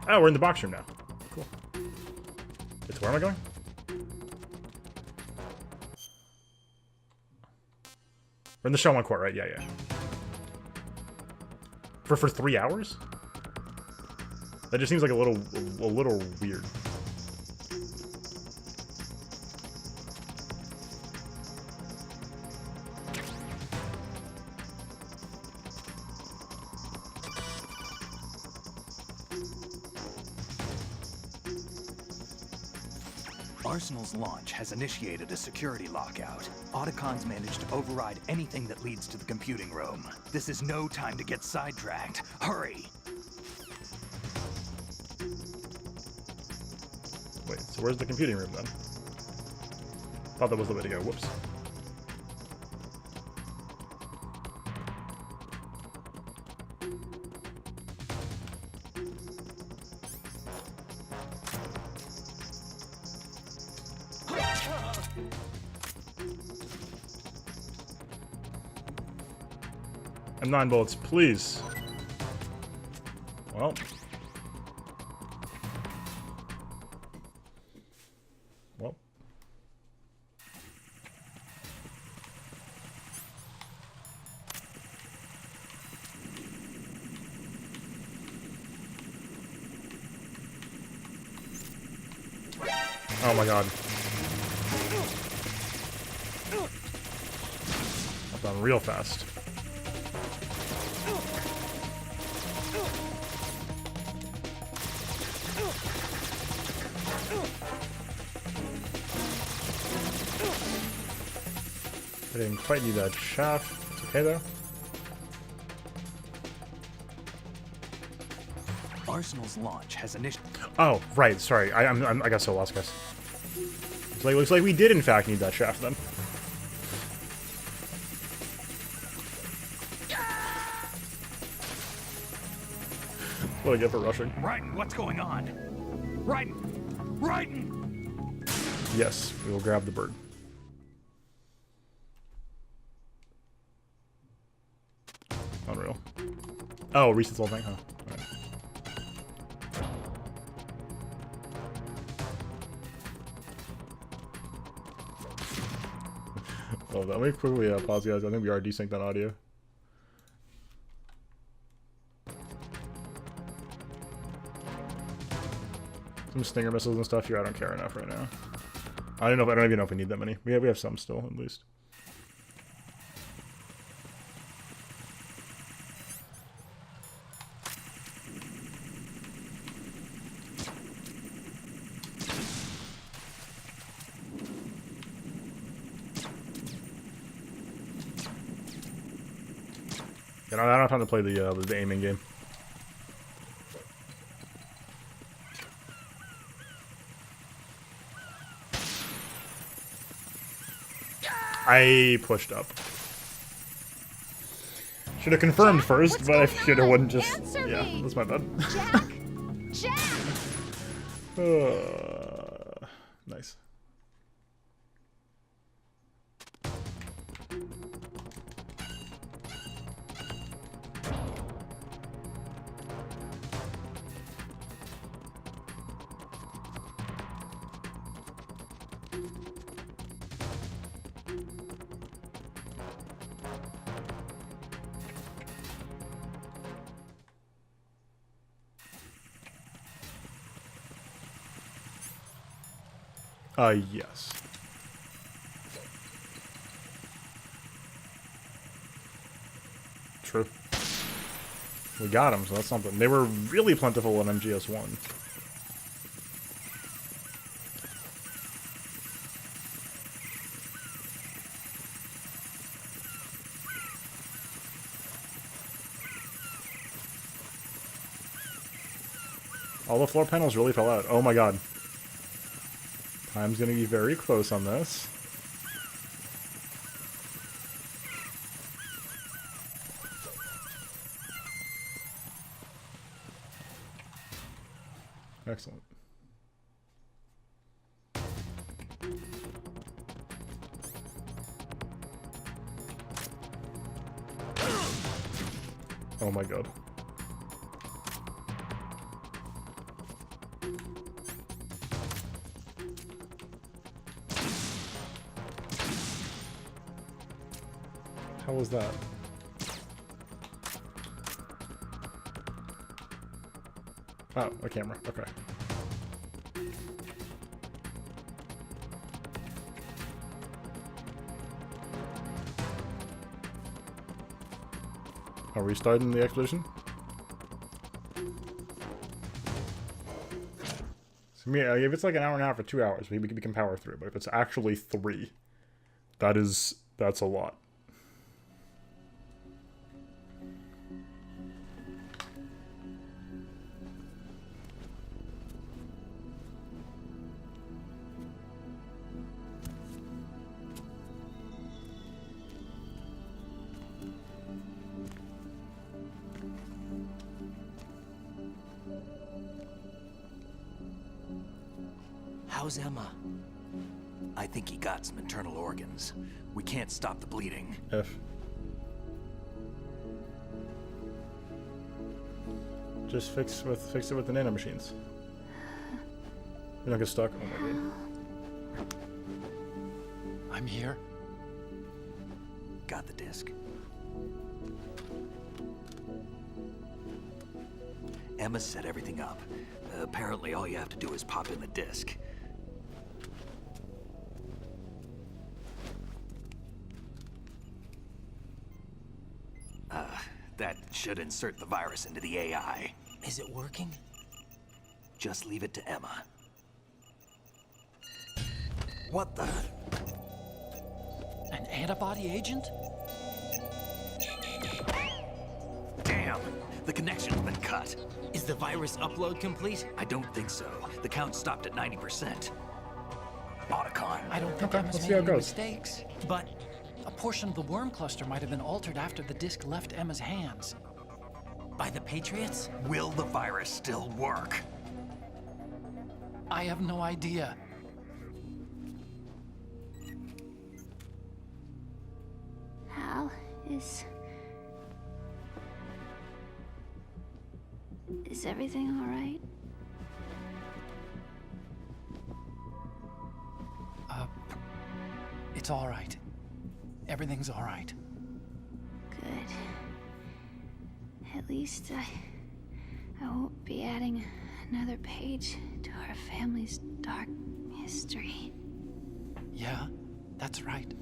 Oh, we're in the box room now. Cool. It's where am I going? We're in the Shaman Court, right? Yeah, yeah. For 3 hours? That just seems like a little weird. Arsenal's launch has initiated a security lockout. Otacons managed to override anything that leads to the computing room. This is no time to get sidetracked. Hurry! Wait, so where's the computing room then? Thought that was the way to go. Whoops. M9 bullets, please. Well. Well. Oh my god. I've gone real fast. I didn't quite need that shaft. It's okay though. Arsenal's launch has initiated. Oh, right. Sorry, I got so lost, guys. Looks like we did in fact need that shaft then. What do I get for rushing? Raiden, what's going on? Raiden! Raiden! Yes, we will grab the bird. Unreal. Oh, resets the whole thing, huh? Alright. Oh, let me quickly pause, guys. I think we are desynced on audio. Some stinger missiles and stuff here. I don't care enough right now. I don't even know if we need that many. We have some still, at least. I don't have time to play the aiming game. I pushed up. Should have confirmed first, but I figured it wouldn't just. Yeah, that's my bad. Jack! Nice. Yes. True. We got them, so that's something. They were really plentiful in MGS1. All the floor panels really fell out. Oh my god. Time's gonna be very close on this. Excellent. Oh my god. hell was that? Oh, a camera. Okay. Are we starting the expedition? So, yeah, if it's like an hour and a half or 2 hours, we can power through. But if it's actually 3, that's a lot. How's Emma? I think he got some internal organs. We can't stop the bleeding. F. Just fix it with the nano machines. You're not get stuck. Oh my god. I'm here. Got the disc. Emma set everything up. Apparently all you have to do is pop in the disc. That should insert the virus into the AI. Is it working? Just leave it to Emma. What the? An antibody agent? Damn! The connection's been cut. Is the virus upload complete? I don't think so. The count stopped at 90%. Otacon. I don't think Okay, Emma's let's see made how it any goes. mistakes. But a portion of the worm cluster might have been altered after the disc left Emma's hands. By the Patriots? Will the virus still work? I have no idea. Hal, is everything all right? It's all right. Everything's all right. Good. At least I won't be adding another page to our family's dark history. Yeah, that's right.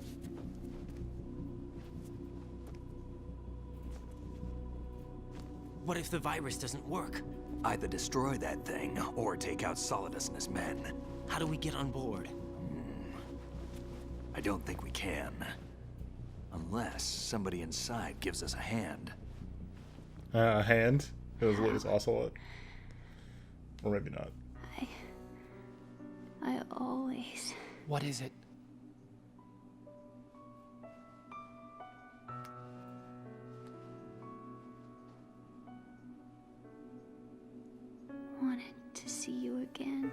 What if the virus doesn't work? Either destroy that thing, or take out Solidus and his men. How do we get on board? I don't think we can. Unless somebody inside gives us a hand. A hand? It was also or maybe not. I always... What is it? wanted to see you again.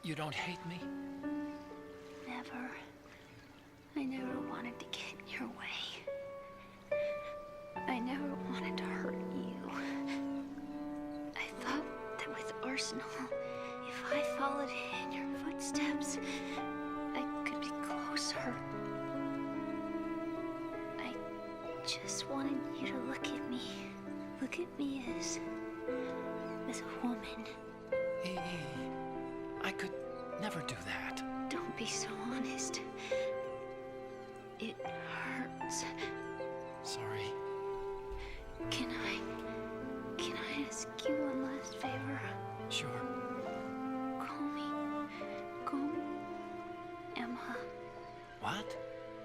You don't hate me? Never. I never wanted to get in your way. I never wanted to hurt you. I thought that with Arsenal, if I followed in your footsteps, I could be closer. I just wanted you to look at me. Look at me as a woman. I could never do that. Don't be so honest. It hurts. Sorry. Can I ask you one last favor? Sure. Call me Emma. What?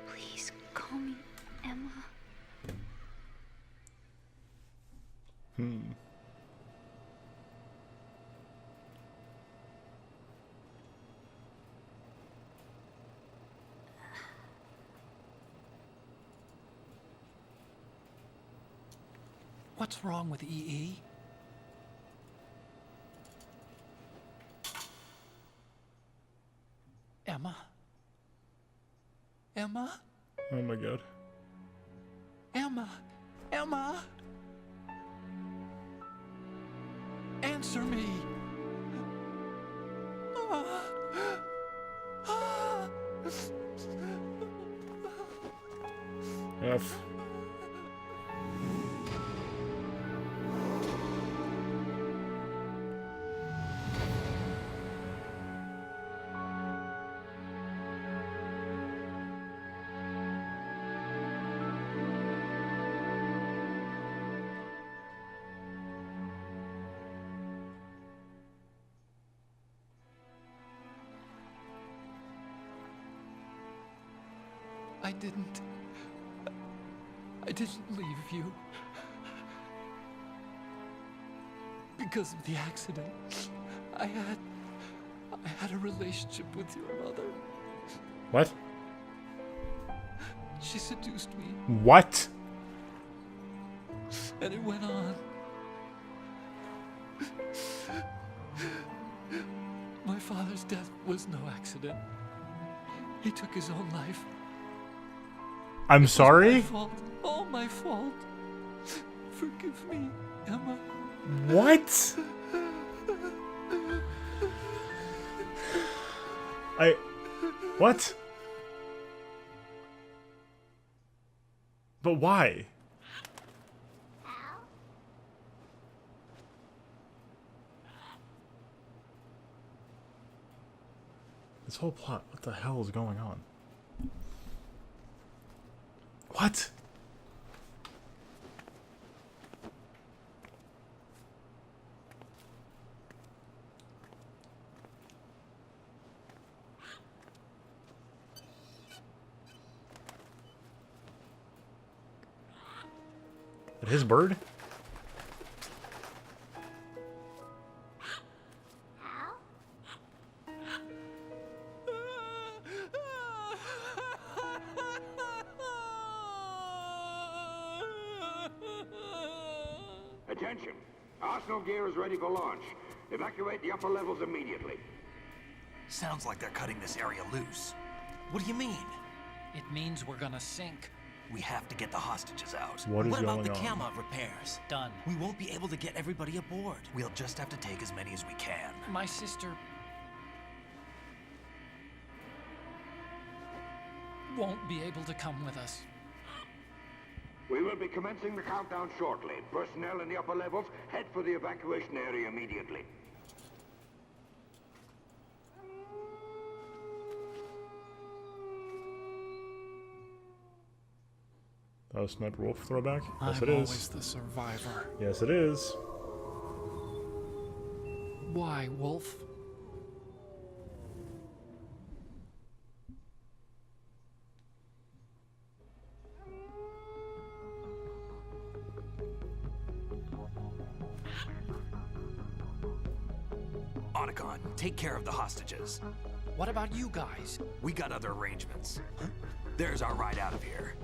Please call me Emma. What's wrong with EE? Emma? Emma? Oh my god. Emma? Emma? Answer me. F. I didn't leave you. Because of the accident, I had a relationship with your mother. What? She seduced me, What? and it went on. My father's death was no accident. He took his own life. I'm sorry? My fault. All my fault. Forgive me, Emma. What? What? But why? This whole plot, what the hell is going on? What? His bird? Attention! Arsenal gear is ready for launch. Evacuate the upper levels immediately. Sounds like they're cutting this area loose. What do you mean? It means we're gonna sink. We have to get the hostages out. What is What about going the on? camera repairs? Done. We won't be able to get everybody aboard. We'll just have to take as many as we can. My sister won't be able to come with us. We will be commencing the countdown shortly. Personnel in the upper levels, head for the evacuation area immediately. That was Sniper Wolf throwback? Yes, I'm it is. always the survivor. Yes, it is. Why, Wolf? Otacon, take care of the hostages. What about you guys? We got other arrangements. There's our ride out of here.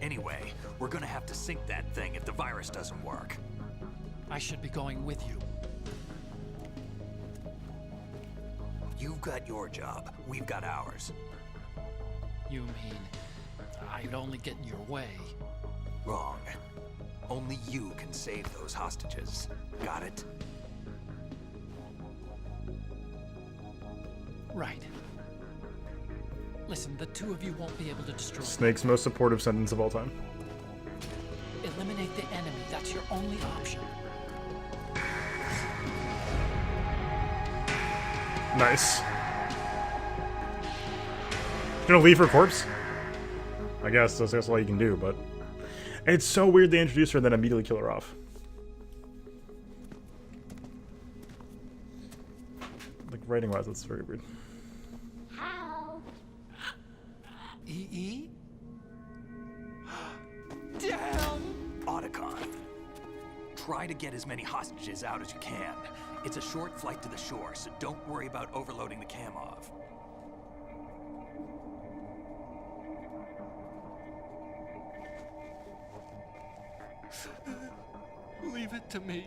Anyway, we're gonna have to sink that thing if the virus doesn't work. I should be going with you. You've got your job, we've got ours. You mean I'd only get in your way? Wrong. Only you can save those hostages. Got it? Right. Listen, the two of you won't be able to destroy me. Snake's most supportive sentence of all time. Eliminate the enemy. That's your only option. Nice. Gonna leave her corpse? I guess that's all you can do, but it's so weird they introduce her and then immediately kill her off. Like writing wise, that's very weird. EE? Damn! Otacon. Try to get as many hostages out as you can. It's a short flight to the shore, so don't worry about overloading the Kamov. Leave it to me.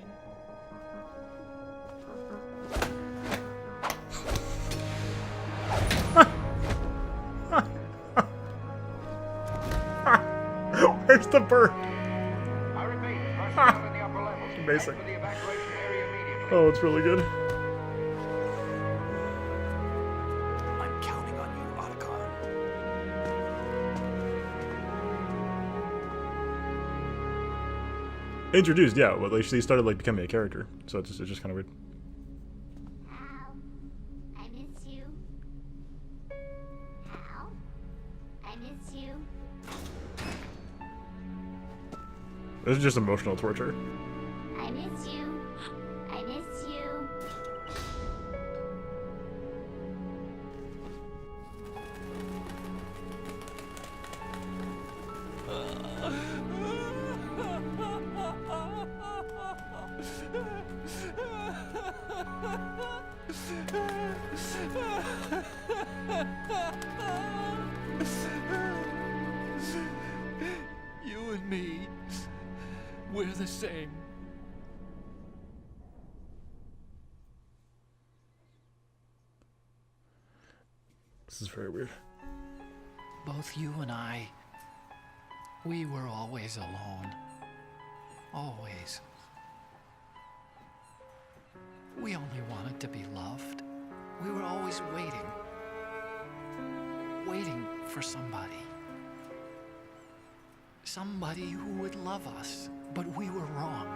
Where's the bird? I repeat, personnel in the upper levels, Basic. head for the evacuation area immediately. Oh, it's really good. I'm counting on you, Otacon. Introduced, yeah. Well, like she started like becoming a character, so it's just kind of weird. Hal, I miss you. Hal, I miss you. This is just emotional torture. I miss you. I miss you. You and me, we're the same. This is very weird. Both you and I, we were always alone. Always. We only wanted to be loved. We were always waiting. Waiting for somebody. Somebody who would love us, but we were wrong.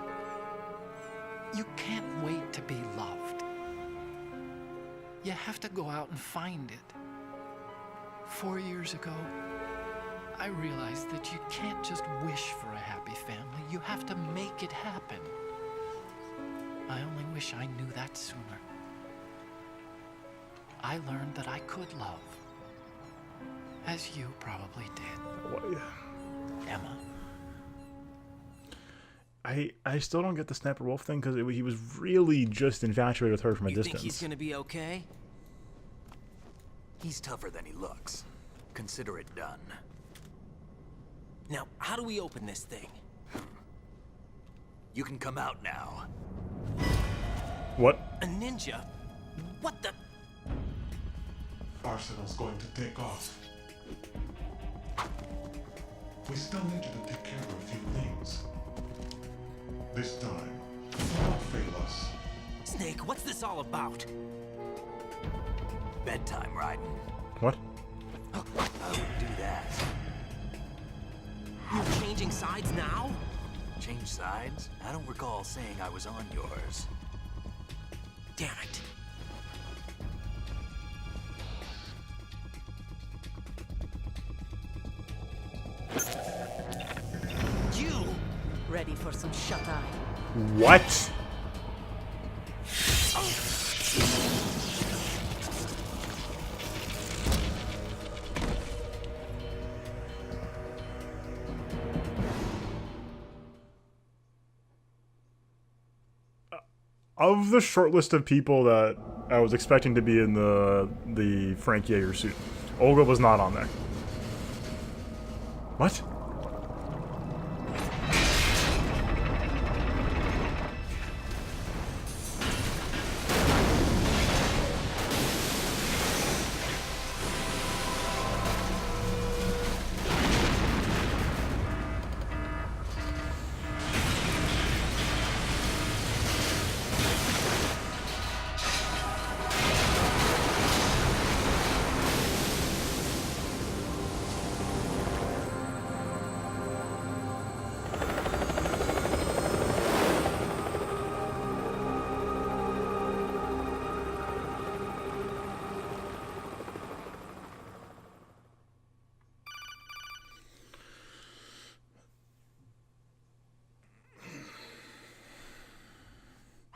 You can't wait to be loved. You have to go out and find it. 4 years ago, I realized that you can't just wish for a happy family. You have to make it happen. I only wish I knew that sooner. I learned that I could love, as you probably did, What? Emma. I still don't get the Snapper Wolf thing because he was really just infatuated with her from a You distance. think he's gonna be okay? He's tougher than he looks. Consider it done. Now, how do we open this thing? You can come out now. What? A ninja? What the? Arsenal's going to take off. We still need you to take care of a few things. This time, don't fail us. Snake, what's this all about? Bedtime, Raiden. What? I would do that. You're changing sides now? Change sides? I don't recall saying I was on yours. Damn it. You! Ready for some shut-eye? What? Of the short list of people that I was expecting to be in the Frank Yeager suit, Olga was not on there. What?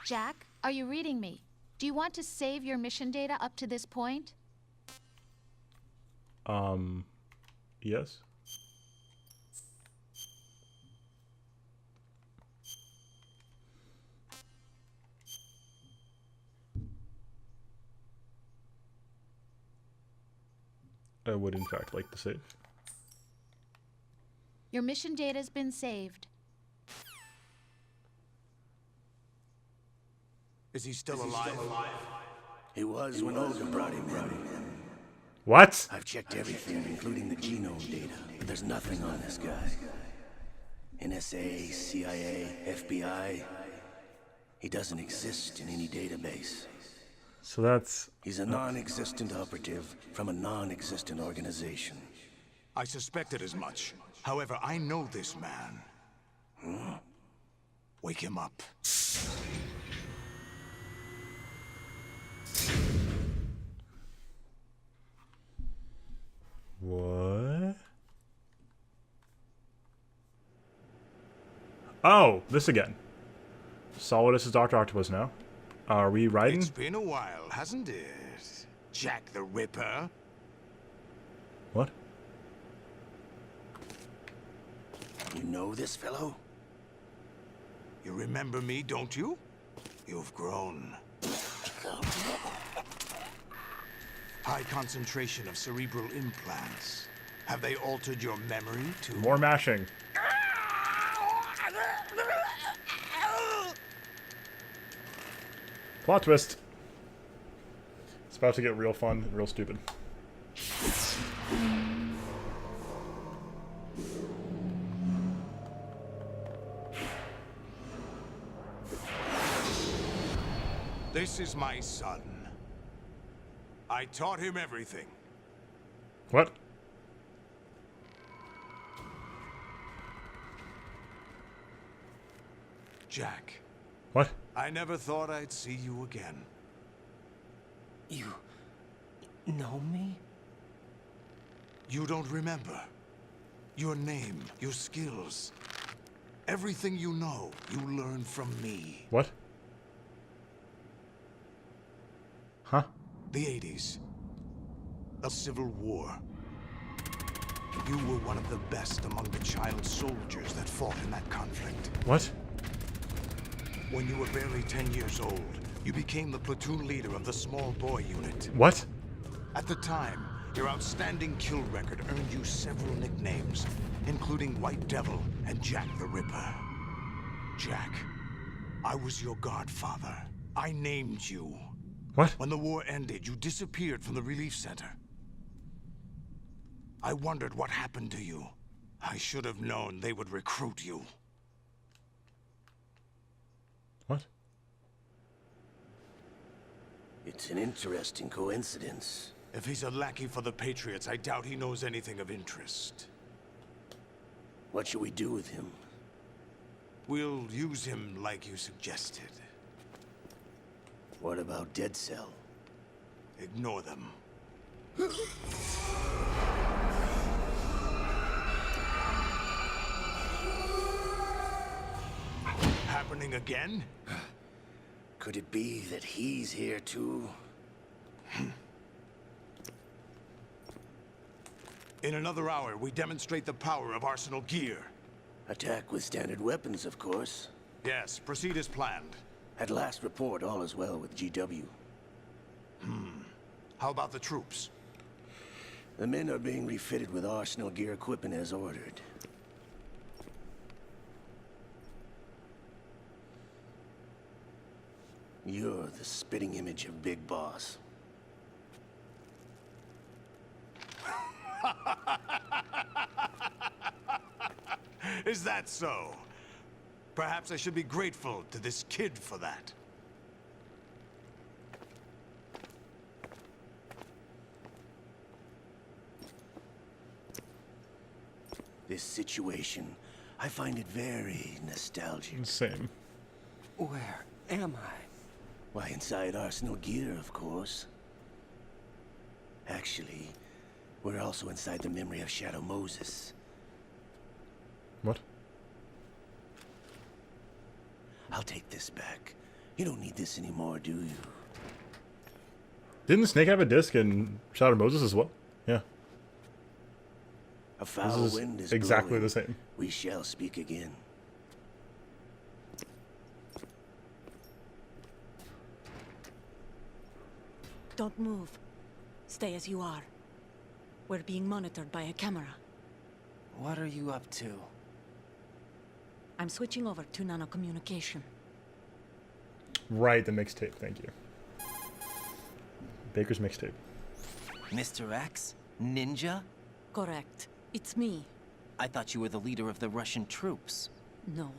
Jack, are you reading me? Do you want to save your mission data up to this point? Yes. I would in fact like to save. Your mission data's been saved. Is he still alive? He was when Olga brought him in. What? I've checked everything, including the genome data, but there's nothing on this guy. NSA, CIA, FBI. He doesn't exist in any database. So that's... He's a non-existent operative from a non-existent organization. I suspected as much. However, I know this man. Wake him up. What? Oh, this again. Solidus is Dr. Octopus now. Are we Raiden? It's been a while, hasn't it? Jack the Ripper. What? You know this fellow? You remember me, don't you? You've grown. High concentration of cerebral implants. Have they altered your memory to... More mashing. Plot twist. It's about to get real fun and real stupid. This is my son. I taught him everything. What? Jack. What? I never thought I'd see you again. You know me? You don't remember. Your name, your skills. Everything you know, you learned from me. What? Huh? The 80s. A civil war. You were one of the best among the child soldiers that fought in that conflict. What? When you were barely 10 years old, you became the platoon leader of the small boy unit. What? At the time, your outstanding kill record earned you several nicknames, including White Devil and Jack the Ripper. Jack, I was your godfather. I named you. What? When the war ended, you disappeared from the relief center. I wondered what happened to you. I should have known they would recruit you. What? It's an interesting coincidence. If he's a lackey for the Patriots, I doubt he knows anything of interest. What should we do with him? We'll use him like you suggested. What about Essell? Ignore them. Happening again? Could it be that he's here too? In another hour, we demonstrate the power of Arsenal gear. Attack with standard weapons, of course. Yes, proceed as planned. At last report, all is well with GW. How about the troops? The men are being refitted with Arsenal gear equipment as ordered. You're the spitting image of Big Boss. Is that so? Perhaps I should be grateful to this kid for that. This situation, I find it very nostalgic. Same. Where am I? Why, inside Arsenal gear, of course. Actually, we're also inside the memory of Shadow Moses. What? I'll take this back. You don't need this anymore, do you? Didn't the Snake have a disc in Shadow Moses as well? Yeah. A foul This is wind is exactly blowing. the same. We shall speak again. Don't move. Stay as you are. We're being monitored by a camera. What are you up to? I'm switching over to nanocommunication. Right, the mixtape. Thank you. Baker's mixtape. Mr. X? Ninja? Correct. It's me. I thought you were the leader of the Russian troops. No,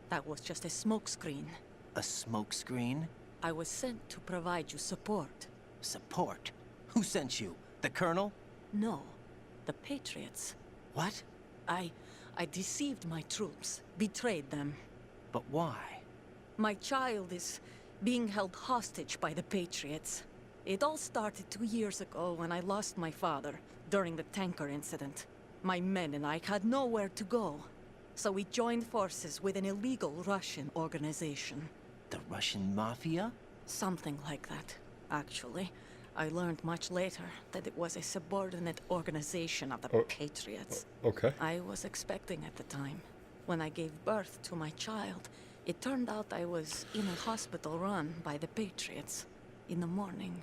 that was just a smokescreen. A A smokescreen? I was sent to provide you support. Support? Who sent you? The Colonel? No, the Patriots. What? I deceived my troops, betrayed them. But why? My child is being held hostage by the Patriots. It all started 2 years ago when I lost my father during the tanker incident. My men and I had nowhere to go, so we joined forces with an illegal Russian organization. The Russian Mafia? Something like that, actually. I learned much later that it was a subordinate organization of the Patriots. Okay. I was expecting at the time. When I gave birth to my child, it turned out I was in a hospital run by the Patriots. In the morning,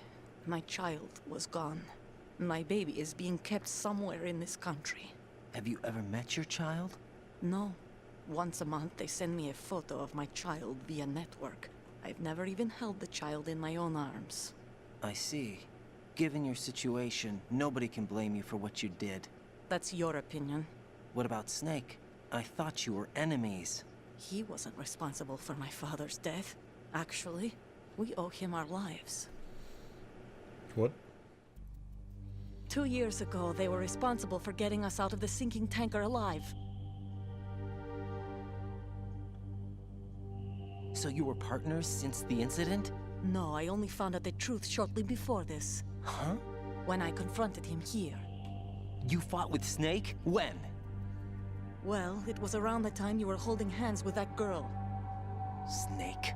my child was gone. My baby is being kept somewhere in this country. Have you ever met your child? No. Once a month, they send me a photo of my child via network. I've never even held the child in my own arms. I see. Given your situation, nobody can blame you for what you did. That's your opinion. What about Snake? I thought you were enemies. He wasn't responsible for my father's death. Actually, we owe him our lives. What? 2 years ago, they were responsible for getting us out of the sinking tanker alive. So you were partners since the incident? No, I only found out the truth shortly before this. Huh? When I confronted him here. You fought with Snake? When? Well, it was around the time you were holding hands with that girl. Snake.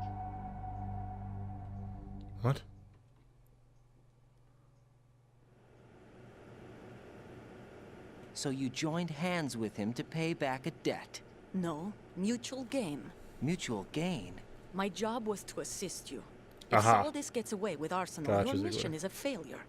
What? So you joined hands with him to pay back a debt? No, mutual gain. Mutual gain? My job was to assist you. If Solidus gets away with Arsenal, your mission is a failure.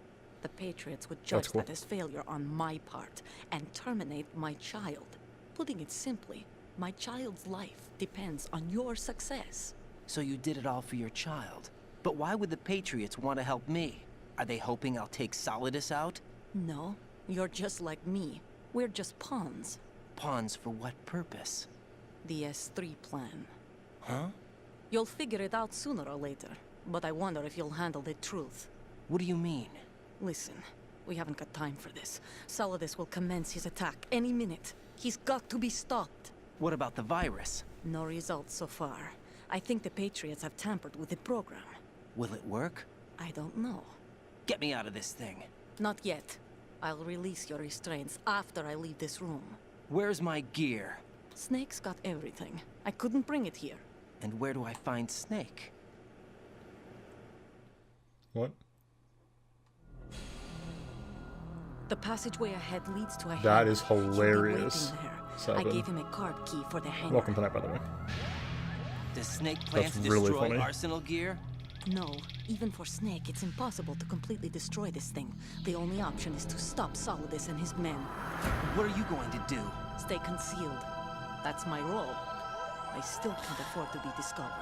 The Patriots would judge that as failure on my part and terminate my child. Putting it simply, my child's life depends on your success. So you did it all for your child. But why would the Patriots want to help me? Are they hoping I'll take Solidus out? No, you're just like me. We're just pawns. Pawns for what purpose? The S3 plan. Huh? You'll figure it out sooner or later, but I wonder if you'll handle the truth. What do you mean? Listen, we haven't got time for this. Solidus will commence his attack any minute. He's got to be stopped. What about the virus? No results so far. I think the Patriots have tampered with the program. Will it work? I don't know. Get me out of this thing. Not yet. I'll release your restraints after I leave this room. Where's my gear? Snake's got everything. I couldn't bring it here. And where do I find Snake? What? The passageway ahead leads to a That is hangar. He'll be hilarious. waiting there. I 7. gave him a card key for the hangar. Welcome tonight, by the way. Does Snake plan That's to really destroy funny. Arsenal gear? No, even for Snake, it's impossible to completely destroy this thing. The only option is to stop Solidus and his men. What are you going to do? Stay concealed. That's my role. I still can't afford to be discovered.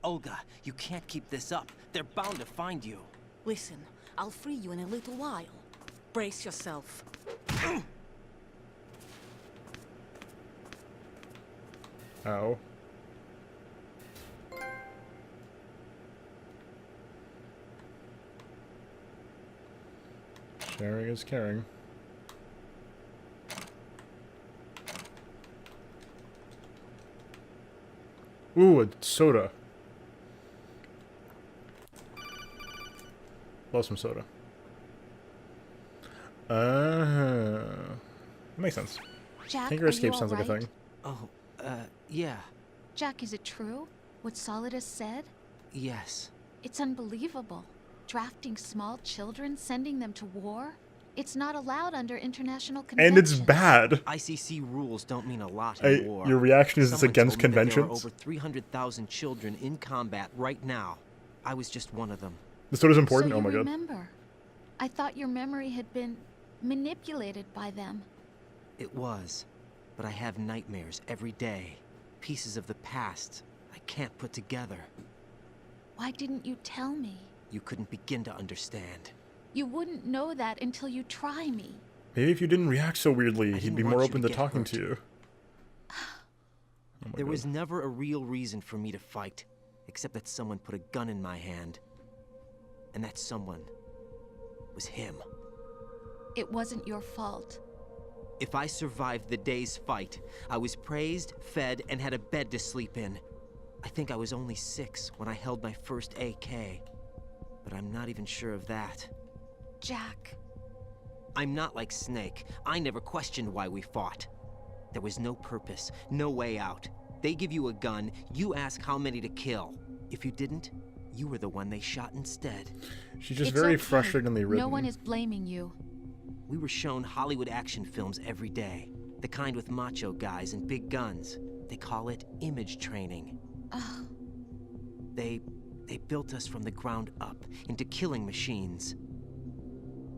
Olga, you can't keep this up. They're bound to find you. Listen, I'll free you in a little while. Brace yourself. Ow. Sharing is caring. Ooh, a soda. Love some soda. That makes sense. Jack, Tinker are Escape you sounds like a alright? thing. Oh, yeah. Jack, is it true? What Solidus said? Yes. It's unbelievable. Drafting small children, sending them to war? It's not allowed under international conventions. And it's bad. ICC rules don't mean a lot in war. Your reaction is it's Someone against told me that there are conventions? over 300,000 children in combat right now. I was just one of them. The soda's important? So Oh my you god. remember. I thought your memory had been manipulated by them. It was. But I have nightmares every day. Pieces of the past I can't put together. Why didn't you tell me? You couldn't begin to understand. You wouldn't know that until you try me. Maybe if you didn't react so weirdly, he'd be more open to talking to you. There was never a real reason for me to fight, except that someone put a gun in my hand. And that someone was him. It wasn't your fault. If I survived the day's fight, I was praised, fed, and had a bed to sleep in. I think I was only 6 when I held my first AK. But I'm not even sure of that. Jack. I'm not like Snake. I never questioned why we fought. There was no purpose, no way out. They give you a gun, you ask how many to kill. If you didn't, you were the one they shot instead. She's just very frustratingly written. No one is blaming you. We were shown Hollywood action films every day. The kind with macho guys and big guns. They call it image training. Ugh. They built us from the ground up into killing machines.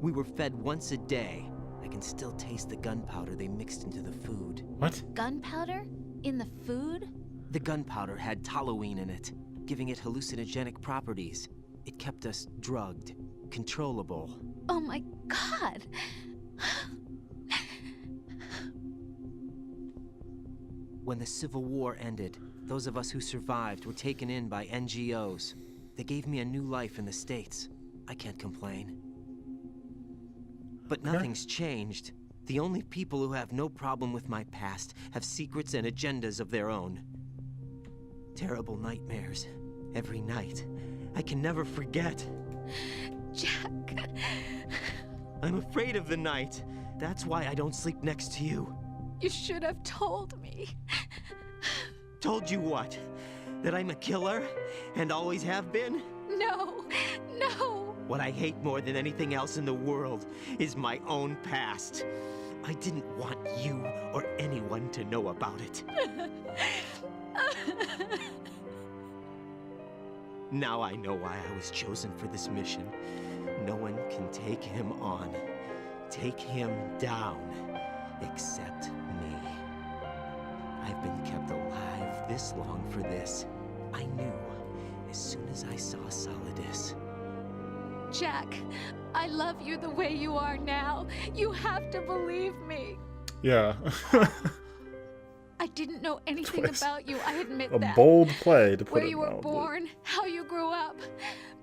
We were fed once a day. I can still taste the gunpowder they mixed into the food. What? Gunpowder? In the food? The gunpowder had toluene in it, giving it hallucinogenic properties. It kept us drugged, controllable. Oh my God! When the Civil War ended, those of us who survived were taken in by NGOs. They gave me a new life in the States. I can't complain. But nothing's changed. The only people who have no problem with my past have secrets and agendas of their own. Terrible nightmares. Every night. I can never forget. Jack. I'm afraid of the night. That's why I don't sleep next to you. You should have told me. Told you what? That I'm a killer? And always have been? No. No. What I hate more than anything else in the world is my own past. I didn't want you or anyone to know about it. Now I know why I was chosen for this mission. No one can take him on, take him down, except me. I've been kept alive this long for this. I knew as soon as I saw Solidus. Jack, I love you the way you are now. You have to believe me. Yeah. I didn't know anything about you, I admit A that. bold play to put Where it you were mildly. born, how you grew up.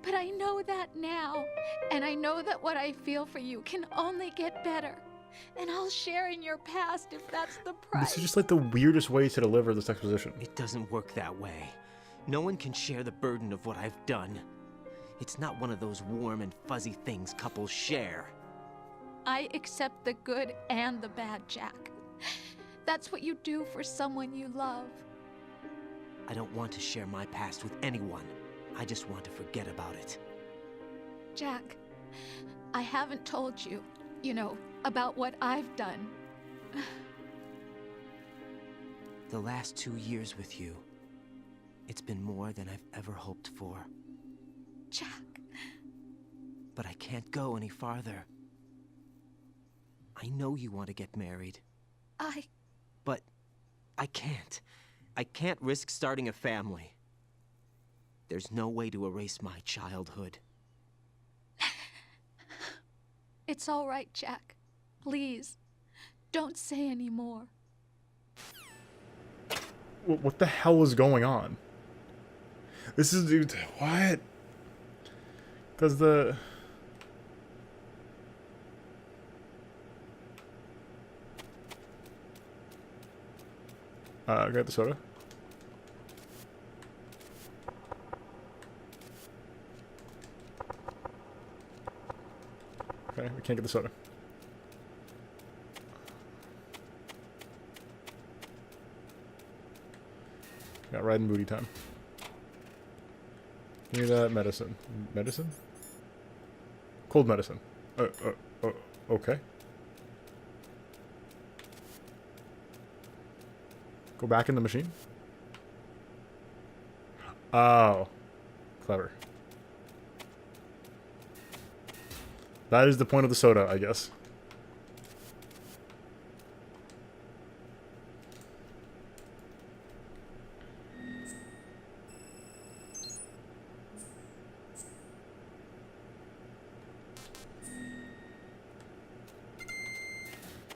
But I know that now. And I know that what I feel for you can only get better. And I'll share in your past if that's the price. This is just like the weirdest way to deliver this exposition. It doesn't work that way. No one can share the burden of what I've done. It's not one of those warm and fuzzy things couples share. I accept the good and the bad, Jack. That's what you do for someone you love. I don't want to share my past with anyone. I just want to forget about it. Jack, I haven't told you, about what I've done. The last 2 years with you, it's been more than I've ever hoped for. Jack. But I can't go any farther. I know you want to get married. But I can't. I can't risk starting a family. There's no way to erase my childhood. It's all right, Jack. Please, don't say any more. What the hell is going on? This is, dude, what? Because the... got the soda. Okay, we can't get the soda. Got Raiden booty time. Give me that medicine. Medicine? Cold medicine. Okay. Go back in the machine? Oh. Clever. That is the point of the soda, I guess.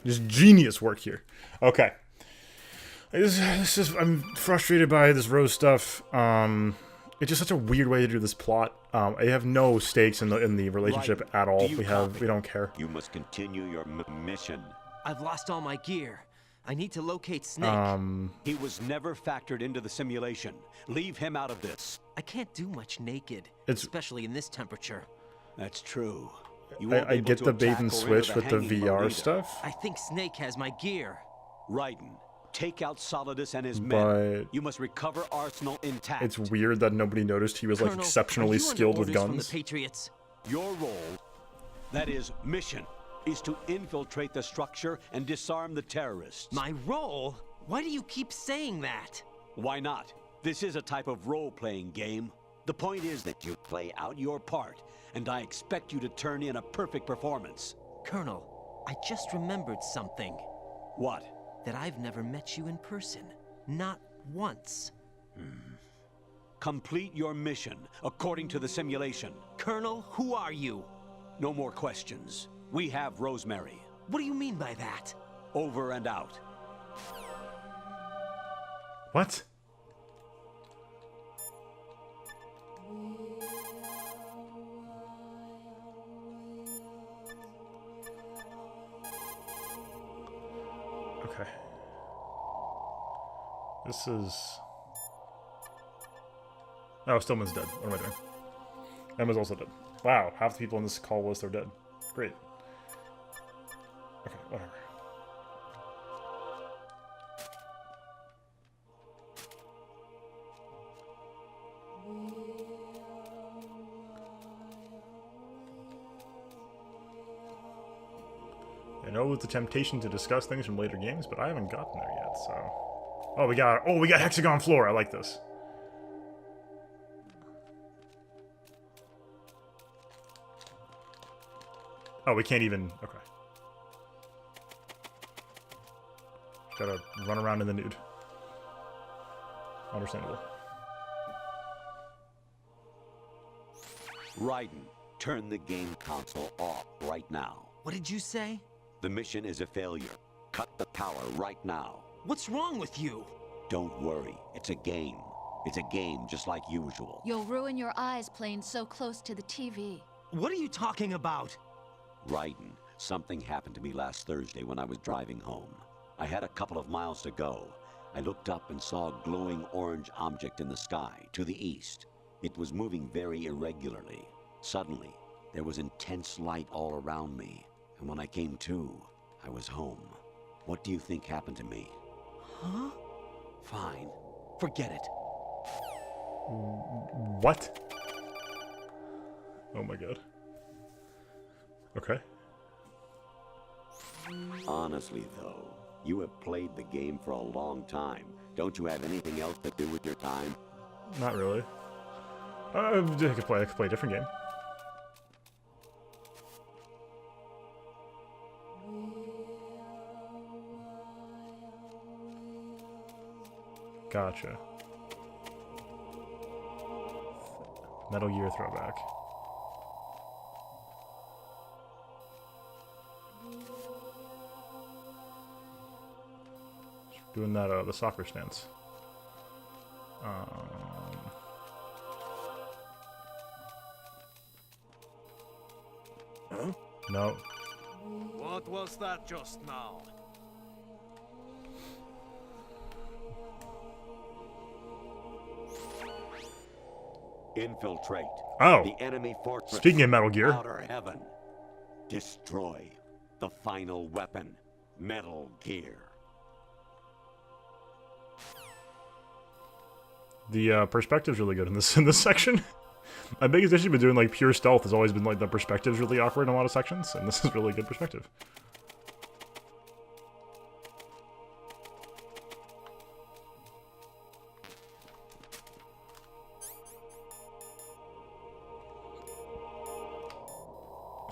Just genius work here. Okay. I'm frustrated by this Rose stuff. It's just such a weird way to do this plot. I have no stakes in the relationship at all. We don't care. You must continue your mission. I've lost all my gear. I need to locate Snake. He was never factored into the simulation. Leave him out of this. I can't do much naked, especially in this temperature. That's true. I get the bait and switch with the VR stuff. I think Snake has my gear. Raiden, take out Solidus and his but men. You must recover Arsenal intact. It's weird that nobody noticed he was like Colonel, exceptionally skilled with from guns. The Patriots? Your role, that is mission, is to infiltrate the structure and disarm the terrorists. My role? Why do you keep saying that? Why not? This is a type of role-playing game. The point is that you play out your part, and I expect you to turn in a perfect performance. Colonel, I just remembered something. What? That I've never met you in person. Not once. Complete your mission according to the simulation. Colonel, who are you? No more questions. We have Rosemary. What do you mean by that? Over and out. What? Okay. This is... Oh, Stillman's dead. What am I doing? Emma's also dead. Wow, half the people in this call list are dead. Great. Okay, whatever. I know it's a temptation to discuss things from later games, but I haven't gotten there yet, so... Oh, we got hexagon floor. I like this. Oh, we can't even... Okay. Gotta run around in the nude. Understandable. Raiden, turn the game console off right now. What did you say? The mission is a failure. Cut the power right now. What's wrong with you? Don't worry. It's a game. It's a game just like usual. You'll ruin your eyes playing so close to the TV. What are you talking about? Raiden, something happened to me last Thursday when I was driving home. I had a couple of miles to go. I looked up and saw a glowing orange object in the sky, to the east. It was moving very irregularly. Suddenly, there was intense light all around me, and when I came to, I was home. What do you think happened to me? Huh? Fine. Forget it. What? Oh my god. Okay. Honestly, though, you have played the game for a long time. Don't you have anything else to do with your time? Not really. I could play a different game. Gotcha. Metal Gear throwback. Doing that, the soccer stance. Huh? No. What was that just now? Infiltrate. Oh. The enemy fortress. Speaking of Metal Gear. Outer heaven. Destroy the final weapon. Metal Gear. The perspective's really good in this section. My biggest issue with doing like pure stealth has always been like the perspective's really awkward in a lot of sections, and this is really good perspective.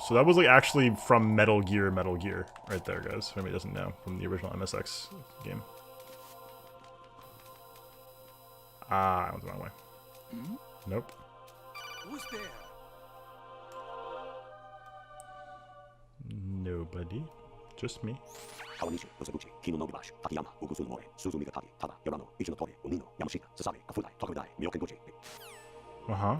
So that was like actually from Metal Gear right there, guys. If anybody doesn't know, from the original MSX game. Ah, I went the wrong way. Nope. Who's there? Nobody. Just me. Uh-huh.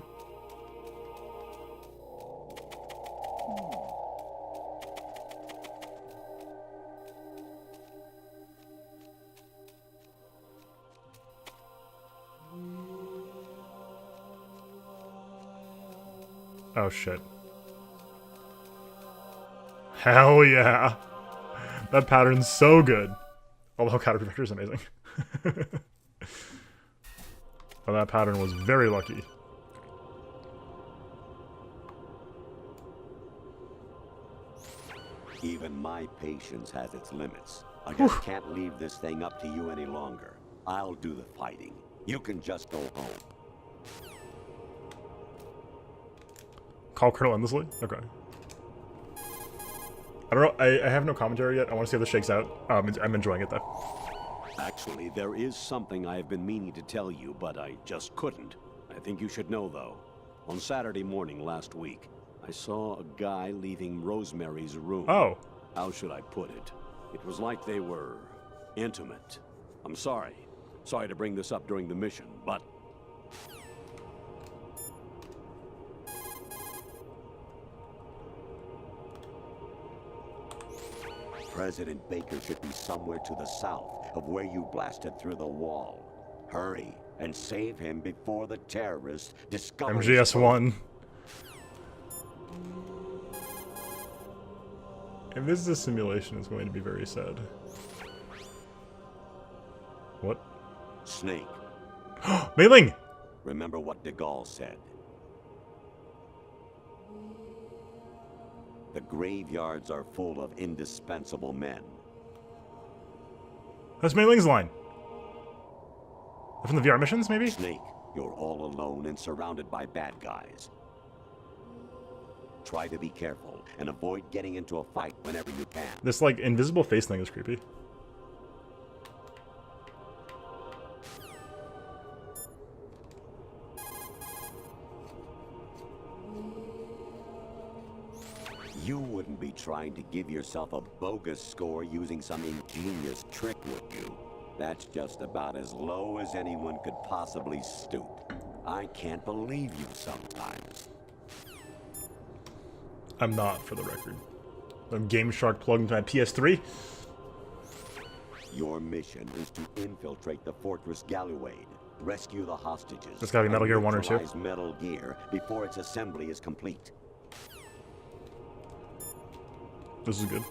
Oh shit. Hell yeah. That pattern's so good. Although counter protector is amazing. But that pattern was very lucky. Even my patience has its limits. I just can't leave this thing up to you any longer. I'll do the fighting. You can just go home. Call Colonel endlessly? Okay. I don't know. I have no commentary yet. I want to see how this shakes out. I'm enjoying it, though. Actually, there is something I have been meaning to tell you, but I just couldn't. I think you should know, though. On Saturday morning last week, I saw a guy leaving Rosemary's room. Oh. How should I put it? It was like they were intimate. I'm sorry. Sorry to bring this up during the mission, but... President Baker should be somewhere to the south of where you blasted through the wall. Hurry and save him before the terrorists discover... MGS1. If this is a simulation, it's going to be very sad. What? Snake. Mei-Ling! Remember what de Gaulle said. The graveyards are full of indispensable men. That's Mei-Ling's line. From the VR missions, maybe? Snake, you're all alone and surrounded by bad guys. Try to be careful and avoid getting into a fight whenever you can. This, like, invisible face thing is creepy. You wouldn't be trying to give yourself a bogus score using some ingenious trick, would you? That's just about as low as anyone could possibly stoop. I can't believe you sometimes. I'm not, for the record. I'm Game Shark plugged into my PS3. Your mission is to infiltrate the Fortress Galluade, rescue the hostages. It's gotta be Metal Gear 1 or 2. Neutralize Metal Gear before its assembly is complete. This is good.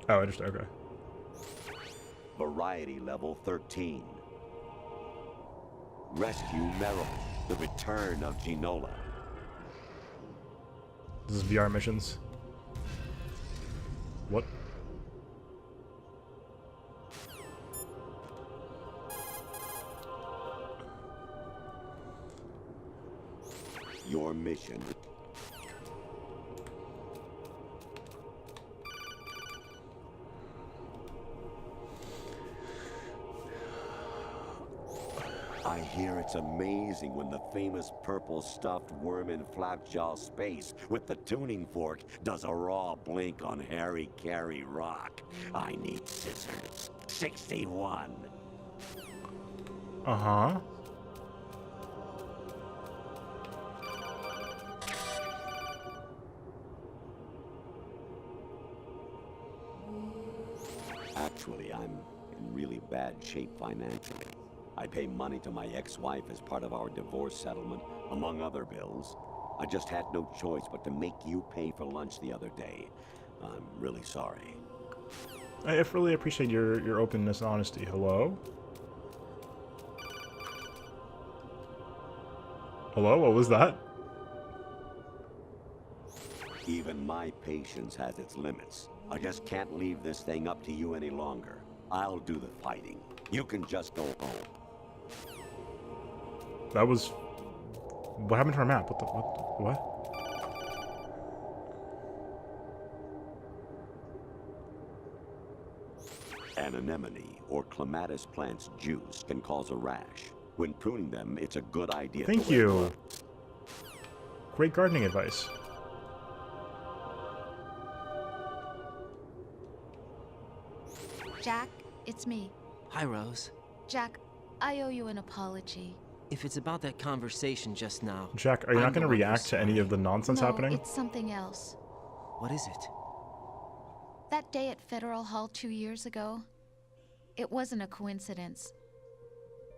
Oh, interesting. Okay. Variety level 13. Rescue Merrill, the return of Ginola. This is VR missions. What? Your mission. I hear it's amazing when the famous purple stuffed worm in Flapjaw space with the tuning fork does a raw blink on Harry Carey Rock. I need scissors. 61. Uh-huh. Actually, I'm in really bad shape financially. I pay money to my ex-wife as part of our divorce settlement, among other bills. I just had no choice but to make you pay for lunch the other day. I'm really sorry. I really appreciate your openness and honesty. Hello? Hello? What was that? Even my patience has its limits. I just can't leave this thing up to you any longer. I'll do the fighting. You can just go home. That was... What happened to our map? What the... What? An anemone or clematis plant's juice can cause a rash. When pruning them, it's a good idea Thank to wear you. gloves. Great gardening advice. Jack, it's me. Hi, Rose. Jack, I owe you an apology. If it's about that conversation just now... Jack, are you not going to react to any of the nonsense happening? It's something else. What is it? That day at Federal Hall 2 years ago, it wasn't a coincidence.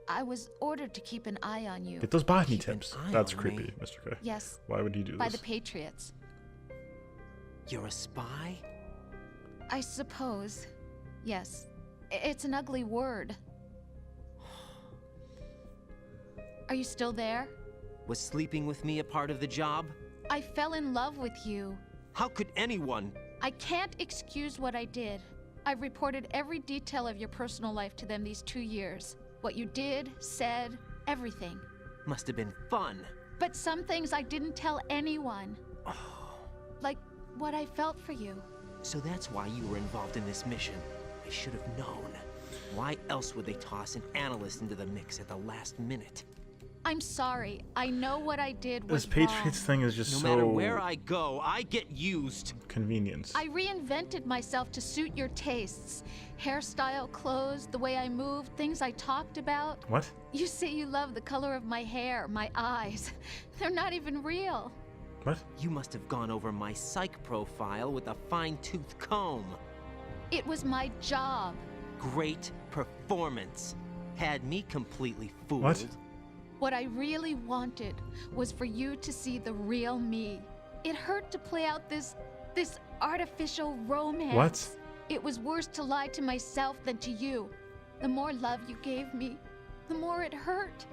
I was ordered to keep an eye on you. Get those botany tips. That's creepy, Mr. K. Yes. Why would you do this? By the Patriots. You're a spy? I suppose. Yes. It's an ugly word. Are you still there? Was sleeping with me a part of the job? I fell in love with you. How could anyone? I can't excuse what I did. I've reported every detail of your personal life to them these 2 years. What you did, said, everything. Must have been fun. But some things I didn't tell anyone. Like what I felt for you. So that's why you were involved in this mission. I should have known. Why else would they toss an analyst into the mix at the last minute? I'm sorry. I know what I did was This Patriots thing is just no so... matter where I go, I get used. Convenience. I reinvented myself to suit your tastes. Hairstyle, clothes, the way I moved, things I talked about. What? You say you love the color of my hair, my eyes. They're not even real. What? You must have gone over my psych profile with a fine-tooth comb. It was my job. Great performance. Had me completely fooled. What? What I really wanted was for you to see the real me. It hurt to play out this artificial romance. What? It was worse to lie to myself than to you. The more love you gave me, the more it hurt.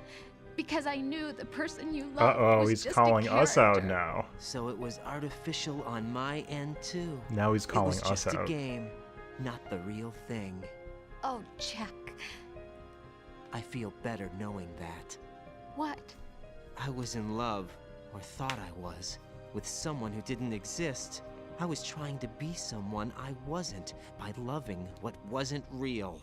Because I knew the person you loved was he's just calling a us out character. now. So it was artificial on my end too. Now he's calling it was us just out. a game, not the real thing. Oh, Jack. I feel better knowing that. What? I was in love, or thought I was, with someone who didn't exist. I was trying to be someone I wasn't by loving what wasn't real.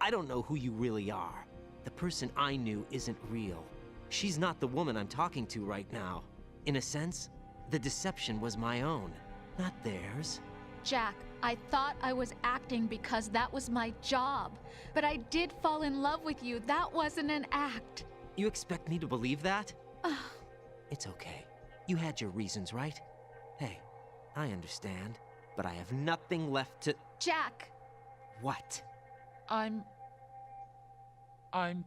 I don't know who you really are. The person I knew isn't real. She's not the woman I'm talking to right now. In a sense, the deception was my own, not theirs. Jack, I thought I was acting because that was my job. But I did fall in love with you. That wasn't an act. You expect me to believe that? It's okay. You had your reasons, right? Hey, I understand, but I have nothing left to... Jack! What? I'm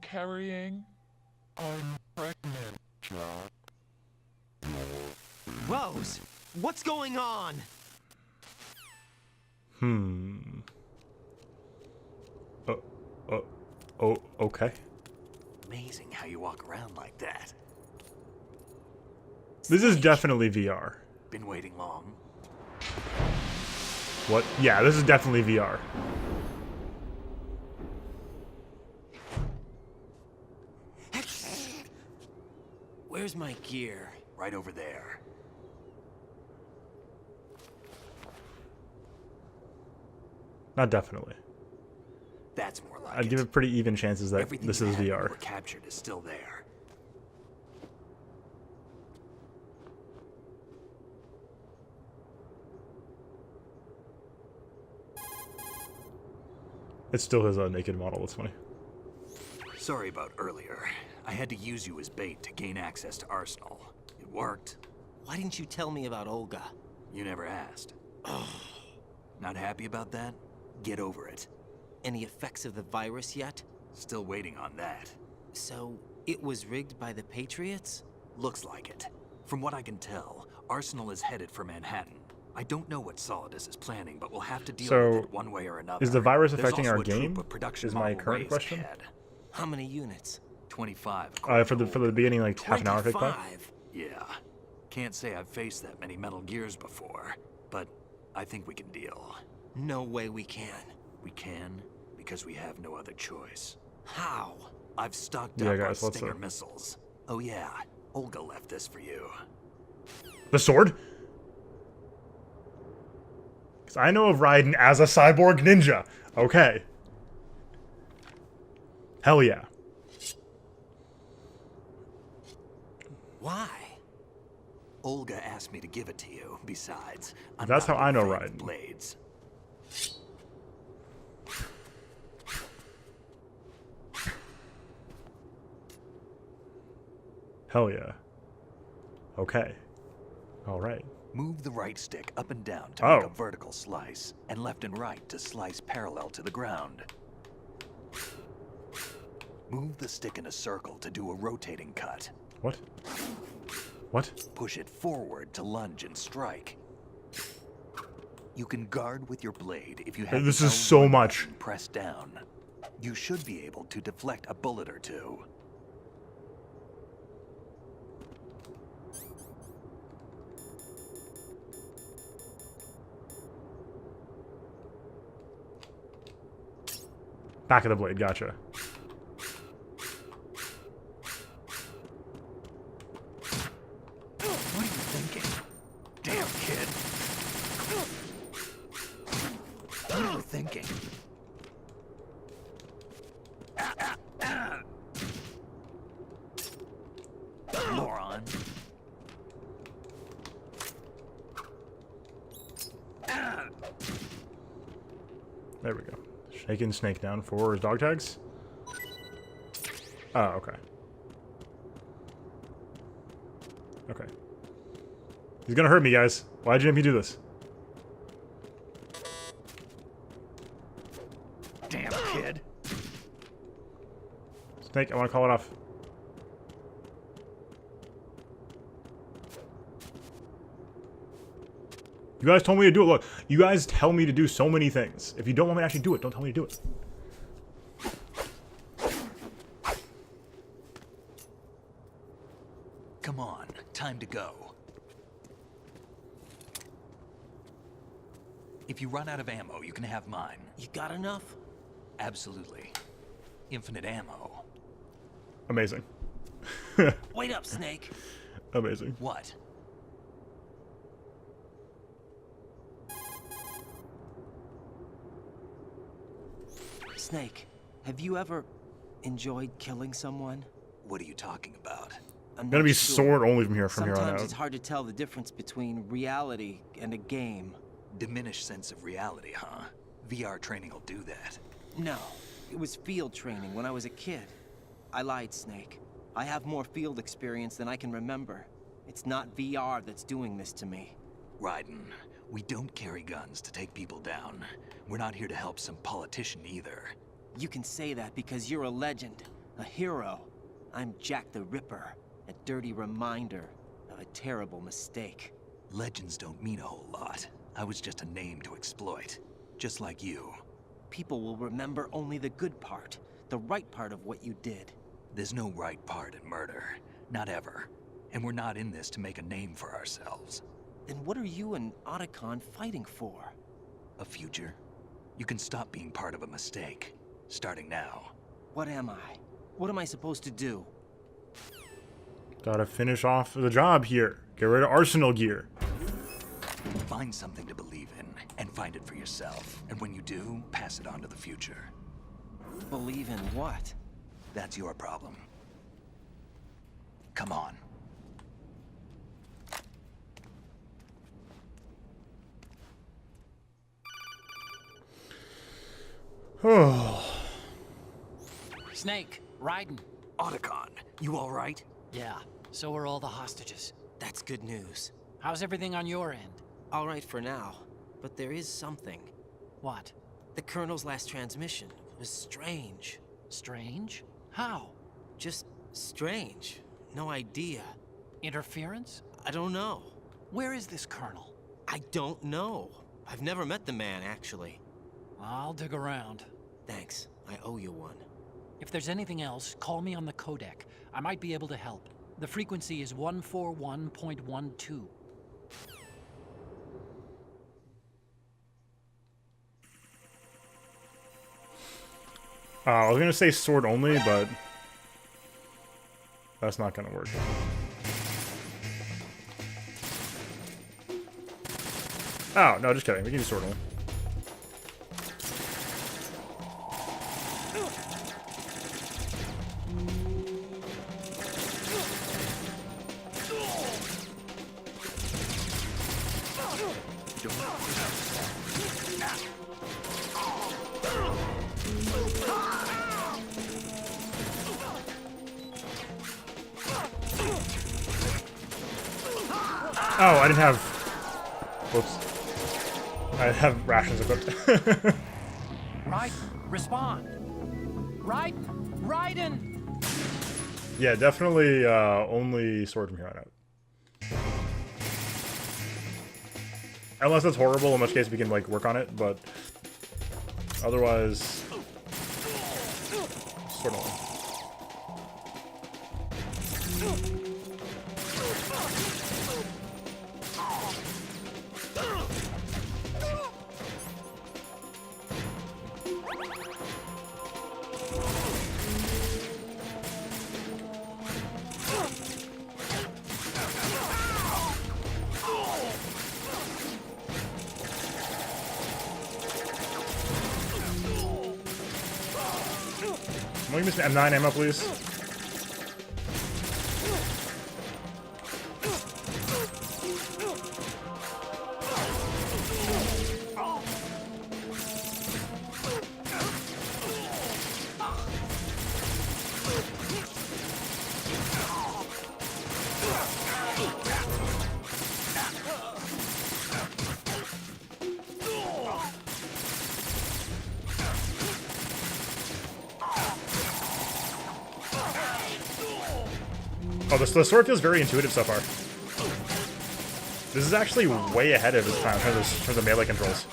carrying... I'm pregnant, Jack. Rose! What's going on? Okay. Amazing how you walk around like that. This is definitely VR. Been waiting long? What? Yeah, this is definitely VR. Where's my gear? Right over there. Not definitely. That's more like I'd give it pretty even chances that Everything this you is had when you VR. were captured is still there. It's still his naked model. That's funny. Sorry about earlier. I had to use you as bait to gain access to Arsenal. It worked. Why didn't you tell me about Olga? You never asked. Not happy about that? Get over it. Any effects of the virus yet? Still waiting on that. So, it was rigged by the Patriots? Looks like it. From what I can tell, Arsenal is headed for Manhattan. I don't know what Solidus is planning, but we'll have to deal with it one way or another. Is the virus There's affecting also our a troop game? of production Is my model current rays question. ahead. How many units? 25. For the beginning, like half an hour take that? Yeah. Can't say I've faced that many Metal Gears before, but I think we can deal. No way we can. We can, because we have no other choice. How? I've stocked Yeah, up guys, on let's, Stinger missiles. Oh yeah, Olga left this for you. The sword? Because I know of Raiden as a cyborg ninja. Okay. Hell yeah. Why? Olga asked me to give it to you. Besides, That's how I know Raiden. Raiden. Blades. Hell yeah. Okay. All right. Move the right stick up and down to Oh. make a vertical slice, and left and right to slice parallel to the ground. Move the stick in a circle to do a rotating cut. What? What? Push it forward to lunge and strike. You can guard with your blade if you have This the is so L1 much. button pressed down. You should be able to deflect a bullet or two. Back of the blade, gotcha. What are you thinking? Damn, kid. What are you thinking? Moron. There we go. Shaking snake down for his dog tags. Oh, okay. Okay. He's gonna hurt me, guys. Why'd you make me do this? Damn, kid. Snake, I want to call it off. You guys told me to do it. Look, you guys tell me to do so many things. If you don't want me to actually do it, don't tell me to do it. Come on, time to go. If you run out of ammo, you can have mine. You got enough? Absolutely. Infinite ammo. Amazing. Wait up, Snake. Amazing. What? Snake, have you ever enjoyed killing someone? What are you talking about? I'm Gonna not be sure. sword only from here on Sometimes out. it's hard to tell the difference between reality and a game. Diminished sense of reality, huh? VR training will do that. No, it was field training when I was a kid. I lied, Snake. I have more field experience than I can remember. It's not VR that's doing this to me. Raiden, we don't carry guns to take people down. We're not here to help some politician either. You can say that because you're a legend, a hero. I'm Jack the Ripper, a dirty reminder of a terrible mistake. Legends don't mean a whole lot. I was just a name to exploit. Just like you. People will remember only the good part, the right part of what you did. There's no right part in murder. Not ever. And we're not in this to make a name for ourselves. Then what are you and Otacon fighting for? A future. You can stop being part of a mistake. Starting now. What am I? What am I supposed to do? Gotta finish off the job here. Get rid of arsenal gear. Find something to believe in, and find it for yourself. And when you do, pass it on to the future. Believe in what? That's your problem. Come on. Snake, Raiden. Otacon, you all right? Yeah, so are all the hostages. That's good news. How's everything on your end? All right for now, but there is something. What? The Colonel's last transmission was strange. Strange? How? Just strange. No idea. Interference? I don't know. Where is this Colonel? I don't know. I've never met the man, actually. I'll dig around. Thanks. I owe you one. If there's anything else, call me on the codec. I might be able to help. The frequency is 141.12. I was gonna say sword only, but that's not gonna work. Oh, no, just kidding. We can do sword only. Oh, I didn't have... Whoops. I have rations equipped. Right? Respond. Raiden! Yeah, definitely only sword from here on out. Unless that's horrible, in which case we can like work on it, but otherwise, sword only. Will you miss me? M9 ammo, please? Oh, the sword feels very intuitive so far. This is actually way ahead of its time in terms of melee controls.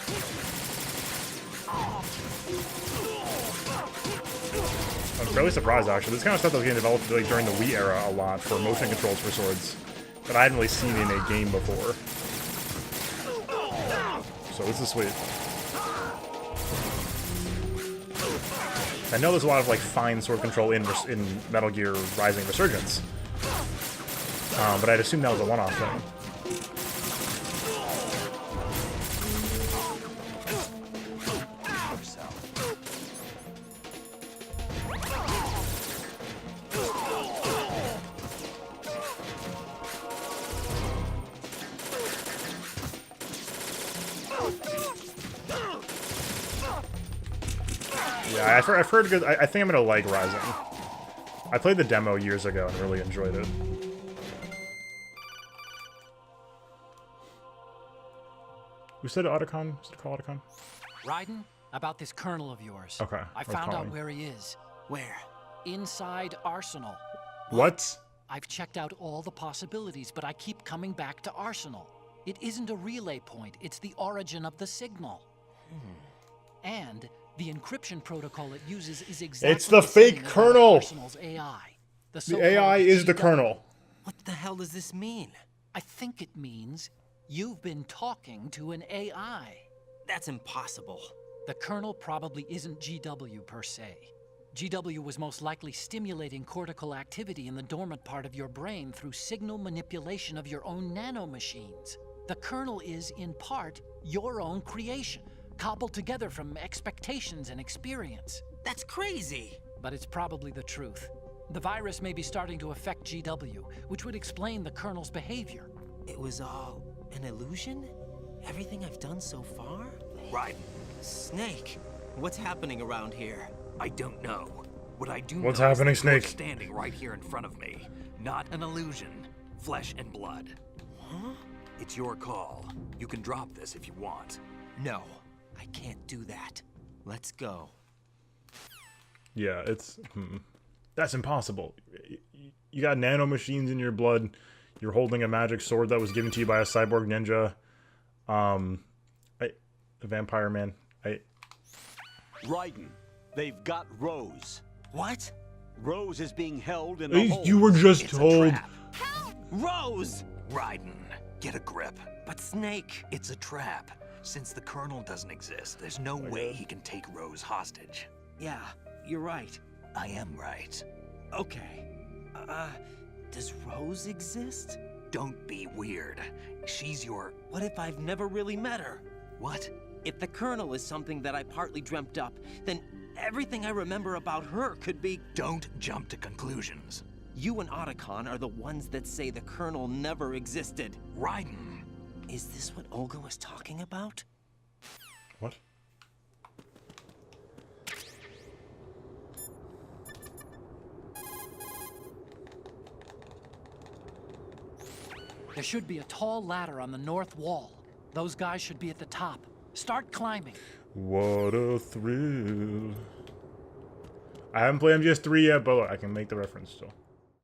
I'm fairly surprised, actually. This kind of stuff that was getting developed like, during the Wii era a lot for motion controls for swords that I hadn't really seen in a game before. So this is sweet. I know there's a lot of like fine sword control in Metal Gear Rising Resurgence. But I'd assume that was a one-off thing. Yeah, I've heard good. I think I'm gonna like Rising. I played the demo years ago and really enjoyed it. Who said Otacon? Who's it called Otacon? Raiden, about this colonel of yours. Okay. I found out where he is. Where? Inside Arsenal. What? I've checked out all the possibilities, but I keep coming back to Arsenal. It isn't a relay point, it's the origin of the signal. And the encryption protocol it uses is exactly It's the fake same as colonel! Arsenal's AI. The AI is the colonel. What the hell does this mean? I think it means you've been talking to an AI. That's impossible. The colonel probably isn't GW per se. GW was most likely stimulating cortical activity in the dormant part of your brain through signal manipulation of your own nanomachines. The colonel is, in part, your own creation, cobbled together from expectations and experience. That's crazy! But it's probably the truth. The virus may be starting to affect GW, which would explain the colonel's behavior. It was all an illusion? Everything I've done so far? Raiden. Snake, what's happening around here? I don't know. What I do What's know happening, is that you're Snake? standing right here in front of me. Not an illusion. Flesh and blood. Huh? It's your call. You can drop this if you want. No, I can't do that. Let's go. Yeah, it's... That's impossible. You got nanomachines in your blood. You're holding a magic sword that was given to you by a cyborg ninja. A vampire man. Raiden, they've got Rose. What? Rose is being held in a hole. You were just It's a told. trap. Rose! Raiden, get a grip. But Snake... It's a trap. Since the Colonel doesn't exist, there's no way he can take Rose hostage. Yeah, you're right. I am right. Okay. Does Rose exist? Don't be weird. She's your... What if I've never really met her? What? If the Colonel is something that I partly dreamt up, then everything I remember about her could be... Don't jump to conclusions. You and Otacon are the ones that say the Colonel never existed. Raiden. Is this what Olga was talking about? What? There should be a tall ladder on the north wall. Those guys should be at the top. Start climbing. What a thrill. I haven't played MGS3 yet, but I can make the reference still.